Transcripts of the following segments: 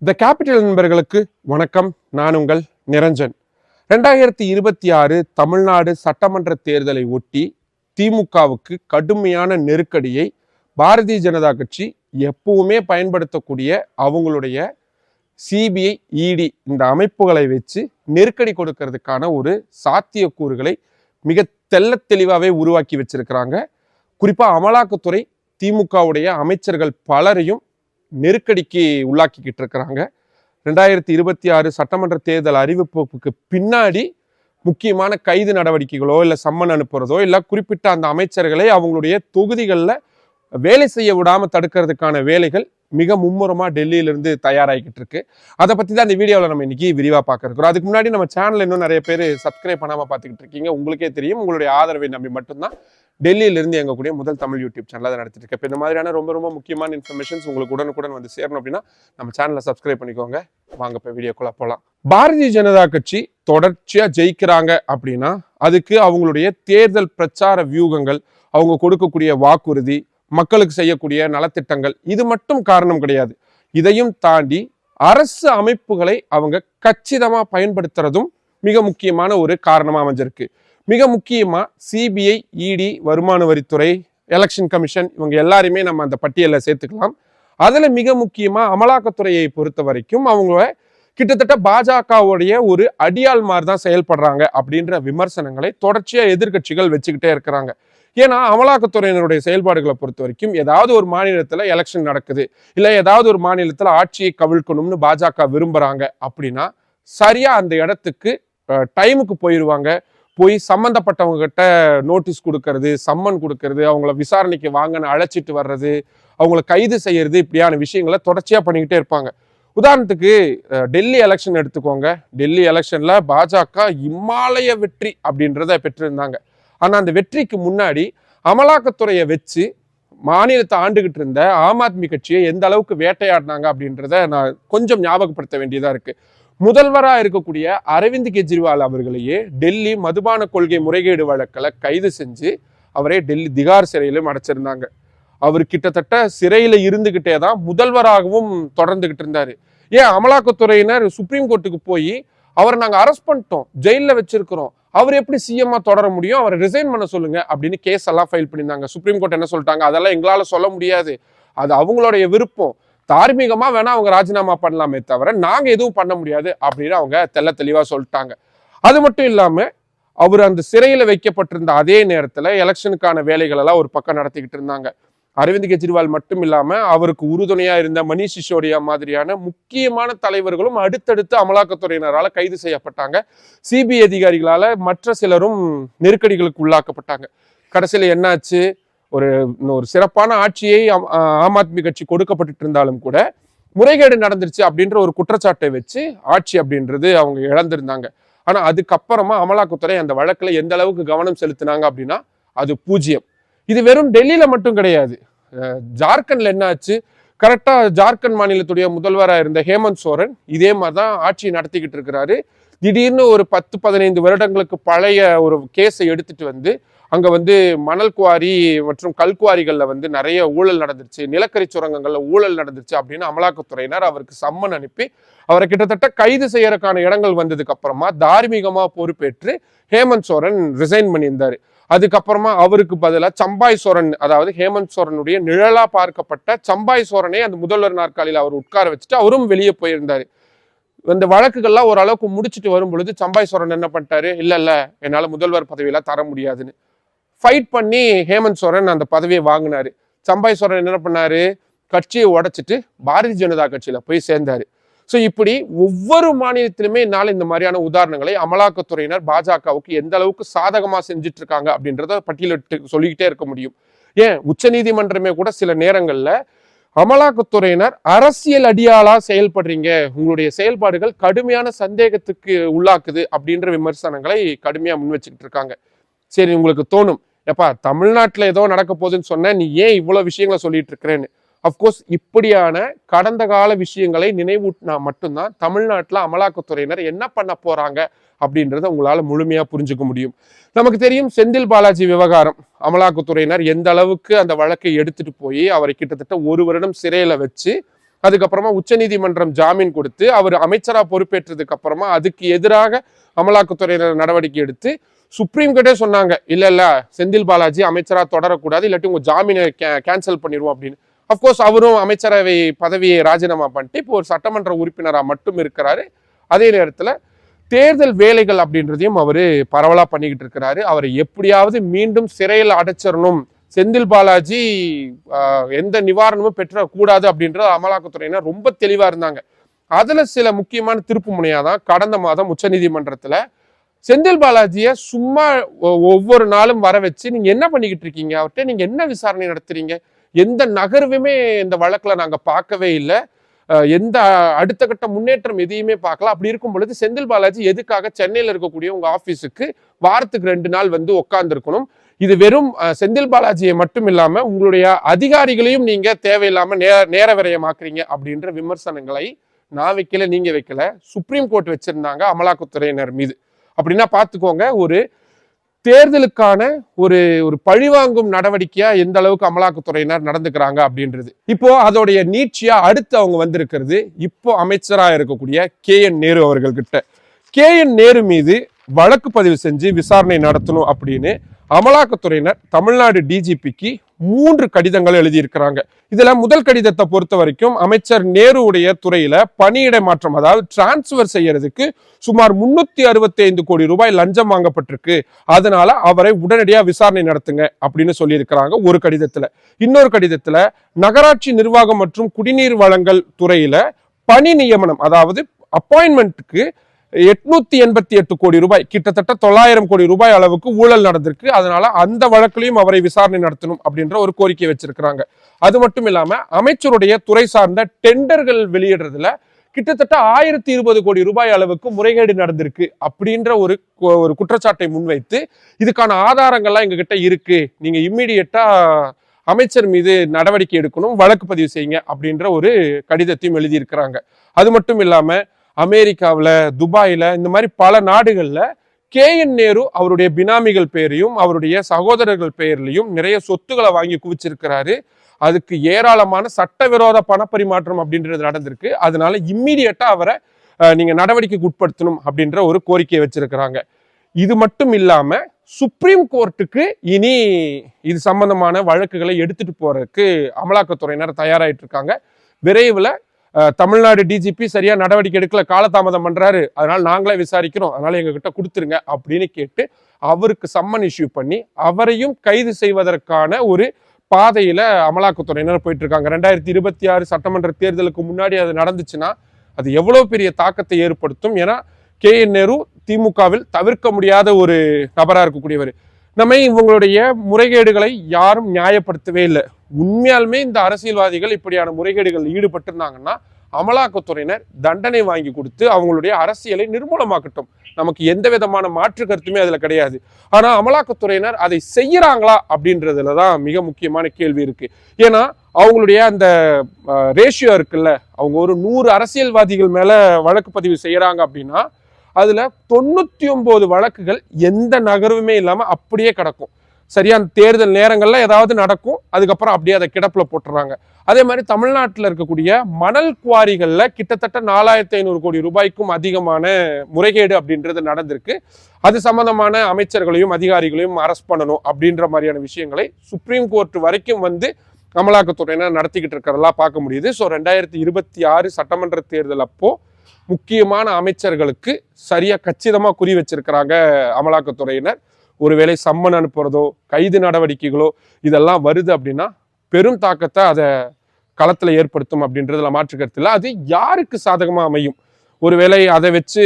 The capital நண்பர்களுக்கு வணக்கம். நான் உங்கள் நிரஞ்சன். 2026 தமிழ்நாடு சட்டமன்ற தேர்தலை ஒட்டி திமுகவுக்கு கடுமையான நெருக்கடியை பாரதிய ஜனதா கட்சி எப்பவுமே பயன்படுத்தக்கூடிய அவங்களுடைய சிபிஐ, இடி இந்த அமைப்புகளை வச்சு நெருக்கடி கொடுக்கறதுக்கான ஒரு சாத்தியக்கூறுகளை மிக தெள்ளத் தெளிவாகவே உருவாக்கி வச்சிருக்கிறாங்க. குறிப்பா அமலாக்கத்துறை திமுகவுடைய அமைச்சர்கள் பலரையும் நெருக்கடிக்கு உள்ளாக்கிக்கிட்டு இருக்கிறாங்க. 2026 சட்டமன்ற தேர்தல் அறிவிப்புக்கு பின்னாடி முக்கியமான கைது நடவடிக்கைகளோ இல்லை சம்மன் அனுப்புறதோ இல்லை குறிப்பிட்ட அந்த அமைச்சர்களை அவங்களுடைய தொகுதிகளில் வேலை செய்ய விடாம தடுக்கிறதுக்கான வேலைகள் மிக மும்முரமா டெல்லியிலிருந்து தயாராகிக்கிட்டு இருக்கு. அதை பத்தி தான் இந்த வீடியோவில் நம்ம இன்னைக்கு விரிவா பார்க்க இருக்கிறோம். அதுக்கு முன்னாடி நம்ம சேனல் இன்னும் நிறைய பேர் சப்ஸ்கிரைப் பண்ணாம பார்த்துக்கிட்டு இருக்கீங்க. உங்களுக்கே தெரியும், உங்களுடைய ஆதரவை நம்பி மட்டும்தான் டெல்லியிலிருந்து எங்கக்கூடிய முதல் தமிழ் யூடியூப் சேனல் அதை நடத்திட்டு இருக்கு. இப்போ இந்த மாதிரியான ரொம்ப முக்கியமான இன்ஃபர்மேஷன்ஸ் உங்களுக்கு உடனுக்குடன் வந்து சேரணும் அப்படின்னா நம்ம சேனலை சப்ஸ்கிரைப் பண்ணிக்கோங்க. வாங்க இப்போ வீடியோக்குள்ள போகலாம். பாரதிய ஜனதா கட்சி தொடர்ச்சியா ஜெயிக்கிறாங்க அப்படின்னா அதுக்கு அவங்களுடைய தேர்தல் பிரச்சார வியூகங்கள், அவங்க கொடுக்கக்கூடிய வாக்குறுதி, மக்களுக்கு செய்யக்கூடிய நலத்திட்டங்கள் இது மட்டும் காரணம் கிடையாது. இதையும் தாண்டி அரசு அமைப்புகளை அவங்க கச்சிதமா பயன்படுத்துறதும் மிக முக்கியமான ஒரு காரணமா அமைஞ்சிருக்கு. மிக முக்கியமா சிபிஐ, இடி, வருமான வரித்துறை, எலெக்ஷன் கமிஷன் இவங்க எல்லாருமே நம்ம அந்த பட்டியலில் சேர்த்துக்கலாம். அதுல மிக முக்கியமா அமலாக்கத்துறையை பொறுத்த வரைக்கும் அவங்க கிட்டத்தட்ட பாஜகவுடைய ஒரு அடியாள் மாதிரி தான் செயல்படுறாங்க அப்படின்ற விமர்சனங்களை தொடர்ச்சியா எதிர்கட்சிகள் வச்சுக்கிட்டே இருக்கிறாங்க. ஏன்னா அமலாக்கத்துறையினருடைய செயல்பாடுகளை பொறுத்த வரைக்கும் ஏதாவது ஒரு மாநிலத்துல எலெக்ஷன் நடக்குது, இல்லை ஏதாவது ஒரு மாநிலத்துல ஆட்சியை கவிழ்க்கணும்னு பாஜக விரும்புறாங்க அப்படின்னா சரியா அந்த இடத்துக்கு டைமுக்கு போயிடுவாங்க. போய் சம்மந்தப்பட்டவங்க கிட்ட நோட்டீஸ் கொடுக்கறது, சம்மன் கொடுக்கறது, அவங்கள விசாரணைக்கு வாங்கன்னு அழைச்சிட்டு வர்றது, அவங்கள கைது செய்யறது, இப்படியான விஷயங்களை தொடர்ச்சியா பண்ணிக்கிட்டே இருப்பாங்க. உதாரணத்துக்கு டெல்லி எலெக்ஷன் எடுத்துக்கோங்க. டெல்லி எலெக்ஷன்ல பாஜக இமாலய வெற்றி அப்படின்றத பெற்றிருந்தாங்க. ஆனா அந்த வெற்றிக்கு முன்னாடி அமலாக்கத்துறையை வச்சு மாநிலத்தை ஆண்டுகிட்டு இருந்த ஆம் ஆத்மி கட்சியை எந்த அளவுக்கு வேட்டையாடினாங்க அப்படின்றத நான் கொஞ்சம் ஞாபகப்படுத்த வேண்டியதா இருக்கு. முதல்வராக இருக்கக்கூடிய அரவிந்த் கெஜ்ரிவால் அவர்களையே டெல்லி மதுபான கொள்கை முறைகேடு வழக்கில் கைது செஞ்சு அவரே டெல்லி திகார் சிறையிலும் அடைச்சிருந்தாங்க. அவர் கிட்டத்தட்ட சிறையில இருந்துகிட்டே தான் முதல்வராகவும் தொடர்ந்துகிட்டு இருந்தாரு. ஏன் அமலாக்கத்துறையினர் சுப்ரீம் கோர்ட்டுக்கு போய் அவரை நாங்கள் அரெஸ்ட் பண்ணிட்டோம், ஜெயிலில் வச்சிருக்கிறோம், அவர் எப்படி சிஎம்மா தொடர முடியும், அவரை ரிசைன் பண்ண சொல்லுங்க அப்படின்னு கேஸ் எல்லாம் ஃபைல் பண்ணியிருந்தாங்க. சுப்ரீம் கோர்ட் என்ன சொல்லிட்டாங்க, அதெல்லாம் எங்களால் சொல்ல முடியாது, அது அவங்களுடைய விருப்பம், தார்மீகமா வேணா அவங்க ராஜினாமா பண்ணலாமே தவிர நாங்க எதுவும் பண்ண முடியாது அப்படின்னு அவங்க தெள்ள தெளிவா சொல்லிட்டாங்க. அது மட்டும் இல்லாம அவர் அந்த சிறையில வைக்கப்பட்டிருந்த அதே நேரத்துல எலெக்ஷனுக்கான வேலைகள் எல்லாம் ஒரு பக்கம் நடத்திக்கிட்டு இருந்தாங்க. அரவிந்த் கெஜ்ரிவால் மட்டும் இல்லாம அவருக்கு உறுதுணையா இருந்த மணீஷ் சிசோடியா மாதிரியான முக்கியமான தலைவர்களும் அடுத்தடுத்து அமலாக்கத்துறையினரால கைது செய்யப்பட்டாங்க. சிபிஐ அதிகாரிகளால மற்ற சிலரும் நெருக்கடிகளுக்கு உள்ளாக்கப்பட்டாங்க. கடைசியில என்னாச்சு, ஒரு சிறப்பான ஆட்சியை ஆம் ஆத்மி கட்சி கொடுக்கப்பட்டு இருந்தாலும் கூட முறைகேடு நடந்துருச்சு அப்படின்ற ஒரு குற்றச்சாட்டை வச்சு ஆட்சி அப்படின்றது அவங்க இழந்திருந்தாங்க. ஆனா அதுக்கப்புறமா அமலாக்கத்துறை அந்த வழக்குல எந்த அளவுக்கு கவனம் செலுத்தினாங்க அப்படின்னா அது 0. இது வெறும் டெல்லியில மட்டும் கிடையாது. ஜார்க்கண்ட்ல என்ன ஆச்சு, கரெக்டா ஜார்க்கண்ட் மாநிலத்துடைய முதல்வராக இருந்த ஹேமந்த் சோரன் இதே மாதிரிதான் ஆட்சி நடத்திக்கிட்டு இருக்கிறாரு. திடீர்னு ஒரு 10-15 வருடங்களுக்கு பழைய ஒரு கேஸை எடுத்துட்டு வந்து அங்க மணல் குவாரி மற்றும் கல்குவாரிகள்ல நிறைய ஊழல் நடந்துருச்சு, நிலக்கரி சுரங்கங்கள்ல ஊழல் நடந்துருச்சு அப்படின்னு அமலாக்கத்துறையினர் அவருக்கு சம்மன் அனுப்பி அவரை கிட்டத்தட்ட கைது செய்யறதுக்கான இடங்கள் வந்ததுக்கு அப்புறமா தார்மீகமா பொறுப்பேற்று ஹேமந்த் சோரன் ரிசைன் பண்ணியிருந்தாரு. அதுக்கப்புறமா அவருக்கு பதிலாக சம்பாய் சோரன், அதாவது ஹேமந்த் சோரனுடைய நிழலா பார்க்கப்பட்ட சம்பாய் சோரனை அந்த முதல்வர் நாற்காலியில் அவர் உட்கார வச்சுட்டு அவரும் வெளியே போயிருந்தாரு. இந்த வழக்குகள்லாம் ஓரளவுக்கு முடிச்சுட்டு வரும் பொழுது சம்பாய் சோரன் என்ன பண்ணிட்டாரு, இல்ல என்னால முதல்வர் பதவியெல்லாம் தர முடியாதுன்னு ஃபைட் பண்ணி ஹேமந்த் சோரன் அந்த பதவியை வாங்கினாரு. சம்பாய் சோரன் என்ன பண்ணாரு, கட்சியை உடைச்சிட்டு பாரதிய ஜனதா கட்சியில போய் சேர்ந்தாரு. ஸோ இப்படி ஒவ்வொரு மாநிலத்திலுமே என்னால் இந்த மாதிரியான உதாரணங்களை அமலாக்கத்துறையினர் பாஜகவுக்கு எந்த அளவுக்கு சாதகமா செஞ்சுட்டு இருக்காங்க அப்படின்றத பட்டியலிட்டு சொல்லிக்கிட்டே இருக்க முடியும். ஏன் உச்ச நீதிமன்றமே கூட சில நேரங்கள்ல அமலாக்கத்துறையினர் அரசியல் அடியாளா செயல்படுறீங்க, உங்களுடைய செயல்பாடுகள் கடுமையான சந்தேகத்துக்கு உள்ளாக்குது அப்படின்ற விமர்சனங்களை கடுமையா முன் வச்சுக்கிட்டு இருக்காங்க. சரி, உங்களுக்கு தோணும், எப்பா தமிழ்நாட்டுல ஏதோ நடக்க போகுதுன்னு சொன்ன, நீ ஏன் இவ்வளவு விஷயங்களை சொல்லிட்டு இருக்கிறேன்னு. அப்கோர்ஸ் இப்படியான கடந்த கால விஷயங்களை நினைவூட்டினா மட்டும்தான் தமிழ்நாட்டில் அமலாக்கத்துறையினர் என்ன பண்ண போறாங்க அப்படின்றத உங்களால முழுமையா புரிஞ்சுக்க முடியும். நமக்கு தெரியும், செந்தில் பாலாஜி விவகாரம், அமலாக்கத்துறையினர் எந்த அளவுக்கு அந்த வழக்கை எடுத்துட்டு போய் அவரை கிட்டத்தட்ட 1 வருடம் சிறையில வச்சு அதுக்கப்புறமா உச்சநீதிமன்றம் ஜாமீன் கொடுத்து அவர் அமைச்சரா பொறுப்பேற்றதுக்கு அப்புறமா அதுக்கு எதிராக அமலாக்கத்துறையினர் நடவடிக்கை எடுத்து சுப்ரீம் கோர்ட்டே சொன்னாங்க, இல்ல செந்தில் பாலாஜி அமைச்சரா தொடரக்கூடாது, இல்லாட்டி உங்க ஜாமீனை கேன்சல் பண்ணிடுவோம் அப்படின்னு. அப்கோர்ஸ் அவரும் அமைச்சரவை பதவியை ராஜினாமா பண்ணிட்டு இப்போ ஒரு சட்டமன்ற உறுப்பினரா மட்டும் இருக்கிறாரு. அதே நேரத்துல தேர்தல் வேலைகள் அப்படின்றதையும் அவரு பரவலா பண்ணிக்கிட்டு இருக்கிறாரு. அவரை எப்படியாவது மீண்டும் சிறையில் அடைச்சிடணும், செந்தில் பாலாஜி எந்த நிவாரணமும் பெற்றக்கூடாது அப்படின்றது அமலாக்கத்துறையினர் ரொம்ப தெளிவா இருந்தாங்க. அதுல சில முக்கியமான திருப்பு முனையாதான் கடந்த மாதம் உச்சநீதிமன்றத்துல செந்தில் பாலாஜியை சும்மா ஒவ்வொரு நாளும் வர வச்சு நீங்க என்ன பண்ணிக்கிட்டு இருக்கீங்க, அவர்கிட்ட நீங்க என்ன விசாரணை நடத்துறீங்க, எந்த நகர்வுமே இந்த வழக்குல நாங்க பார்க்கவே இல்லை, எந்த அடுத்த கட்ட முன்னேற்றம் எதையுமே பார்க்கலாம். அப்படி இருக்கும் பொழுது செந்தில் பாலாஜி எதுக்காக சென்னையில் இருக்கக்கூடிய உங்க ஆபீஸுக்கு வாரத்துக்கு 2 நாள் வந்து உட்கார்ந்துருக்கணும்? இது வெறும் செந்தில் பாலாஜியை மட்டும் இல்லாம உங்களுடைய அதிகாரிகளையும் நீங்க தேவையில்லாம நேர விரயமாக்குறீங்க அப்படின்ற விமர்சனங்களை நான் வைக்கல, நீங்க வைக்கல, சுப்ரீம் கோர்ட் வச்சிருந்தாங்க அமலாக்கத்துறையினர் மீது. அப்படின்னா பாத்துக்கோங்க, ஒரு தேர்தலுக்கான ஒரு ஒரு பழிவாங்கும் நடவடிக்கையா எந்த அளவுக்கு அமலாக்கத்துறையினர் நடந்துக்கிறாங்க அப்படின்றது. இப்போ அதோடைய நீட்சியா அடுத்து அவங்க வந்திருக்கிறது இப்போ அமைச்சரா இருக்கக்கூடிய KN நேரு அவர்கள் கிட்ட. KN நேரு மீது வழக்கு பதிவு செஞ்சு விசாரணை நடத்தணும் அப்படின்னு அமலாக்கத்துறையினர் தமிழ்நாடு DGPக்கு 3 கடிதங்கள் எழுதியிருக்கிறாங்க. இதுல முதல் கடிதத்தை பொறுத்த வரைக்கும் அமைச்சர் நேருடைய துறையில பணியிடை மாற்றம், அதாவது டிரான்ஸ்பர் செய்யறதுக்கு சுமார் 365 கோடி ரூபாய் லஞ்சம் வாங்கப்பட்டிருக்கு, அதனால அவரை உடனடியா விசாரணை நடத்துங்க அப்படின்னு சொல்லியிருக்கிறாங்க ஒரு கடிதத்துல. இன்னொரு கடிதத்துல நகராட்சி நிர்வாகம் மற்றும் குடிநீர் வழங்கல் துறையில பணி நியமனம், அதாவது அப்பாயின்மெண்ட்டுக்கு 888 கோடி ரூபாய், கிட்டத்தட்ட 900 கோடி ரூபாய் அளவுக்கு ஊழல் நடந்திருக்கு, அதனால அந்த வழக்கிலையும் அவரை விசாரணை நடத்தணும் அப்படின்ற ஒரு கோரிக்கை வச்சிருக்கிறாங்க. அது மட்டும் இல்லாம அமைச்சருடைய துறை சார்ந்த டெண்டர்கள் வெளியிடுறதுல கிட்டத்தட்ட 1020 கோடி ரூபாய் அளவுக்கு முறைகேடு நடந்திருக்கு அப்படின்ற ஒரு குற்றச்சாட்டை முன்வைத்து இதுக்கான ஆதாரங்கள்லாம் எங்க கிட்ட இருக்கு, நீங்க இம்மிடியட்டா அமைச்சர் மீது நடவடிக்கை எடுக்கணும், வழக்கு பதிவு செய்யுங்க அப்படின்ற ஒரு கடிதத்தையும் எழுதியிருக்கிறாங்க. அது மட்டும் இல்லாம அமெரிக்காவில், துபாயில, இந்த மாதிரி பல நாடுகள்ல KN நேரு அவருடைய பினாமிகள் பெயரையும் அவருடைய சகோதரர்கள் பெயர்லையும் நிறைய சொத்துக்களை வாங்கி குவிச்சிருக்கிறாரு. அதுக்கு ஏராளமான சட்டவிரோத பணப்பரிமாற்றம் அப்படின்றது நடந்திருக்கு. அதனால இம்மிடியட்டா அவரை நீங்க நடவடிக்கைக்கு உட்படுத்தணும் அப்படின்ற ஒரு கோரிக்கையை வச்சிருக்கிறாங்க. இது மட்டும் இல்லாம சுப்ரீம் கோர்ட்டுக்கு இனி இது சம்பந்தமான வழக்குகளை எடுத்துட்டு போறதுக்கு அமலாக்கத்துறையினர் தயாராயிட்டு இருக்காங்க. விரைவில் தமிழ்நாடு DGP சரியா நடவடிக்கை எடுக்கல, காலதாமதம் பண்றாரு, அதனால நாங்களே விசாரிக்கிறோம், அதனால எங்க கிட்ட கொடுத்துருங்க அப்படின்னு கேட்டு அவருக்கு சம்மன் இஷ்யூ பண்ணி அவரையும் கைது செய்வதற்கான ஒரு பாதையில அமலாக்கத்துறையினர் போயிட்டு இருக்காங்க. 2026 சட்டமன்ற தேர்தலுக்கு முன்னாடி அது நடந்துச்சுன்னா அது எவ்வளவு பெரிய தாக்கத்தை ஏற்படுத்தும். ஏன்னா KN நேரு திமுகவில் தவிர்க்க முடியாத ஒரு நபரா இருக்கக்கூடியவர். நம்ம இவங்களுடைய முறைகேடுகளை யாரும் நியாயப்படுத்தவே இல்லை. உண்மையாலுமே இந்த அரசியல்வாதிகள் இப்படியான முறைகேடுகள் ஈடுபட்டிருந்தாங்கன்னா அமலாக்கத்துறையினர் தண்டனை வாங்கி கொடுத்து அவங்களுடைய அரசியலை நிர்மூலமாக்கட்டும், நமக்கு எந்த விதமான மாற்று கருத்துமே அதுல கிடையாது. ஆனா அமலாக்கத்துறையினர் அதை செய்யறாங்களா அப்படின்றதுலதான் மிக முக்கியமான கேள்வி இருக்கு. ஏன்னா அவங்களுடைய அந்த ரேஷியோ இருக்குல்ல, அவங்க ஒரு 100 அரசியல்வாதிகள் மேல வழக்கு பதிவு செய்யறாங்க அப்படின்னா அதுல 99 வழக்குகள் எந்த நகர்வுமே இல்லாம அப்படியே கிடக்கும். சரியா அந்த தேர்தல் நேரங்கள்ல ஏதாவது நடக்கும், அதுக்கப்புறம் அப்படியே அதை கிடப்புல போட்டுறாங்க. அதே மாதிரி தமிழ்நாட்டில் இருக்கக்கூடிய மணல் குவாரிகள்ல கிட்டத்தட்ட 4500 கோடி ரூபாய்க்கும் அதிகமான முறைகேடு அப்படின்றது நடந்திருக்கு. அது சம்பந்தமான அமைச்சர்களையும் அதிகாரிகளையும் அரெஸ்ட் பண்ணணும் அப்படின்ற மாதிரியான விஷயங்களை சுப்ரீம் கோர்ட் வரைக்கும் வந்து அமலாக்கத்துறையினர் நடத்திக்கிட்டு இருக்கிறதெல்லாம் பார்க்க முடியுது. ஸோ 2026 சட்டமன்ற தேர்தல் அப்போ முக்கியமான அமைச்சர்களுக்கு சரியா கச்சிதமா குறி வச்சிருக்கிறாங்க அமலாக்கத்துறையினர். ஒருவேளை சம்மன் அனுப்புறதோ கைது நடவடிக்கைகளோ இதெல்லாம் வருது அப்படின்னா பெரும் தாக்கத்தை அதை களத்துல ஏற்படுத்தும் அப்படின்றதுல மாற்று கருத்து இல்லை. அது யாருக்கு சாதகமா அமையும்? ஒருவேளை அதை வச்சு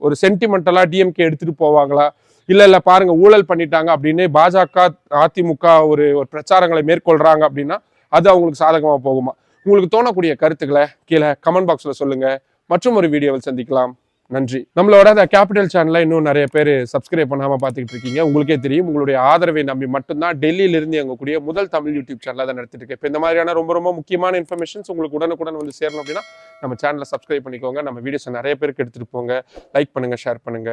ஒரு சென்டிமெண்டலா DMK எடுத்துட்டு போவாங்களா, இல்ல பாருங்க ஊழல் பண்ணிட்டாங்க அப்படின்னு பாஜக அதிமுக ஒரு பிரச்சாரங்களை மேற்கொள்றாங்க அப்படின்னா அது அவங்களுக்கு சாதகமா போகுமா? உங்களுக்கு தோணக்கூடிய கருத்துக்களை கீழே கமெண்ட் பாக்ஸ்ல சொல்லுங்க. மற்றும் ஒரு வீடியோவில் சந்திக்கலாம். நன்றி. நம்மளோட அந்த கேபிட்டல் சேனலை இன்னும் நிறைய பேர் சப்ஸ்கிரைப் பண்ணாம பார்த்துக்கிட்டு இருக்கீங்க. உங்களுக்கே தெரியும், உங்களுடைய ஆதரவை நம்பி மட்டும்தான் டெல்லியில இருந்து எங்கக்கூடிய முதல் தமிழ் யூடியூப் சேனலை தான் நடத்திட்டு இருக்கேன். இப்போ இந்த மாதிரியான ரொம்ப ரொம்ப முக்கியமான இன்ஃபர்மேஷன்ஸ் உங்களுக்கு உடனுக்குடன் வந்து சேரணும் அப்படின்னா நம்ம சேனலை சப்ஸ்கிரைப் பண்ணிக்கோங்க. நம்ம வீடியோஸை நிறைய பேருக்கு எடுத்துட்டு போங்க, லைக் பண்ணுங்க, ஷேர் பண்ணுங்க.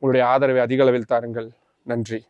உங்களுடைய ஆதரவை அதிக அளவில் தாருங்கள். நன்றி.